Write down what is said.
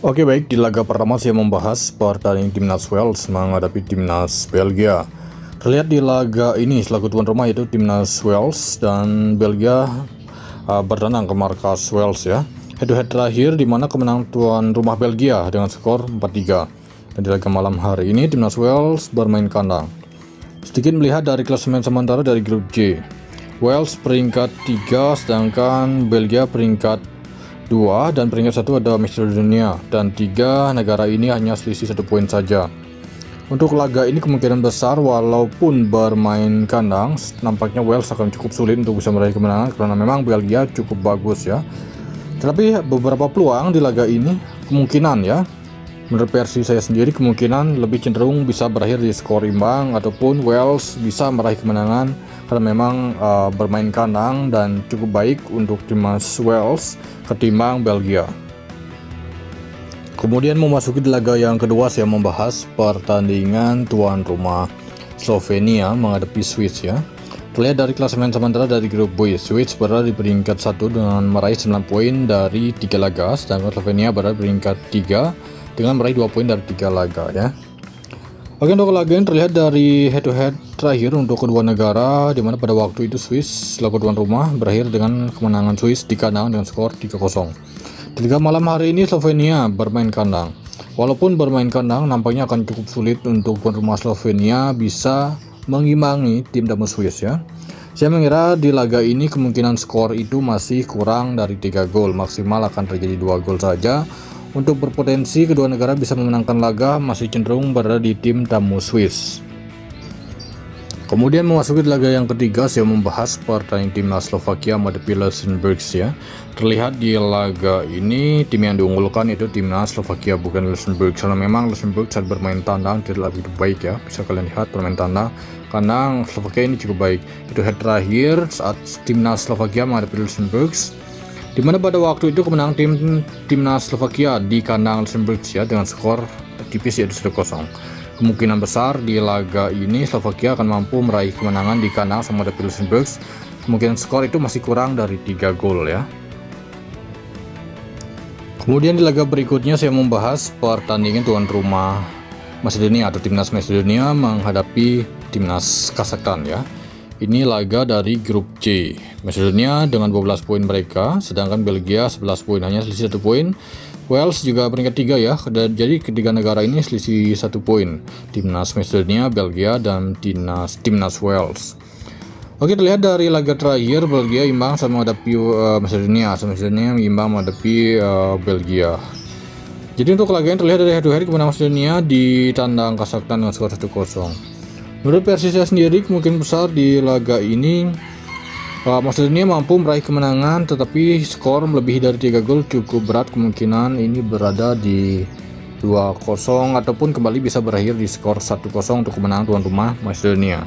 Oke baik, di laga pertama saya membahas pertandingan timnas Wales menghadapi timnas Belgia. Terlihat di laga ini selaku tuan rumah yaitu timnas Wales dan Belgia bertandang ke markas Wales ya. Head to head terakhir di mana kemenangan tuan rumah Belgia dengan skor 4-3. Dan di laga malam hari ini timnas Wales bermain kandang. Sedikit melihat dari klasemen sementara dari grup J. Wales peringkat 3 sedangkan Belgia peringkat 2 dan peringkat 1 ada Macedonia, dan 3 negara ini hanya selisih 1 poin saja. Untuk laga ini kemungkinan besar walaupun bermain kandang nampaknya Wales akan cukup sulit untuk bisa meraih kemenangan karena memang Belgia cukup bagus ya. Tetapi beberapa peluang di laga ini kemungkinan ya, menurut versi saya sendiri kemungkinan lebih cenderung bisa berakhir di skor imbang ataupun Wales bisa meraih kemenangan karena memang bermain kandang dan cukup baik untuk timnas Wales ketimbang Belgia. Kemudian memasuki laga yang kedua saya membahas pertandingan tuan rumah Slovenia menghadapi Swiss ya. Terlihat dari klasemen sementara dari grup B, Swiss berada di peringkat 1 dengan meraih 9 poin dari 3 laga, sedangkan Slovenia berada di peringkat 3 dengan meraih 2 poin dari 3 laga ya. Oke, untuk laga yang terlihat dari head to head terakhir untuk kedua negara, di mana pada waktu itu Swiss selaku tuan rumah berakhir dengan kemenangan Swiss di kandang dengan skor 3-0. Di liga malam hari ini Slovenia bermain kandang. Walaupun bermain kandang nampaknya akan cukup sulit untuk tuan rumah Slovenia bisa mengimbangi tim tamu Swiss ya. Saya mengira di laga ini kemungkinan skor itu masih kurang dari 3 gol, maksimal akan terjadi 2 gol saja. Untuk berpotensi kedua negara bisa memenangkan laga masih cenderung berada di tim tamu Swiss. Kemudian memasuki laga yang ketiga saya membahas pertandingan timnas Slovakia menghadapi Luxembourg ya. Terlihat di laga ini tim yang diunggulkan itu timnas Slovakia bukan Luxembourg, karena memang Luxembourg saat bermain tandang tidak lebih baik ya. Bisa kalian lihat bermain tandang karena Slovakia ini cukup baik. Itu head terakhir saat timnas Slovakia menghadapi Luxembourg, di mana pada waktu itu kemenangan timnas Slovakia di kandang Luxembourg ya dengan skor tipis yaitu 1-0. Kemungkinan besar di laga ini Slovakia akan mampu meraih kemenangan di kandang sama Luxembourg. Kemungkinan skor itu masih kurang dari 3 gol ya. Kemudian di laga berikutnya saya membahas pertandingan tuan rumah Macedonia atau timnas Macedonia menghadapi timnas Kazakhstan ya. Ini laga dari grup C. Macedonia dengan 12 poin mereka, sedangkan Belgia 11 poin, hanya selisih 1 poin. Wales juga peringkat 3 ya. Jadi ketiga negara ini selisih 1 poin. Timnas Macedonia, Belgia, dan timnas Wales. Oke, terlihat dari laga terakhir Belgia imbang sama menghadapi Macedonia. Macedonia imbang menghadapi Belgia. Jadi untuk laga yang terlihat dari head to head kemenangan Macedonia di tandang Kazakhstan dengan skor 1-0. Menurut versi saya sendiri kemungkinan besar di laga ini Macedonia mampu meraih kemenangan, tetapi skor melebihi dari 3 gol cukup berat, kemungkinan ini berada di 2-0 ataupun kembali bisa berakhir di skor 1-0 untuk kemenangan tuan rumah Macedonia.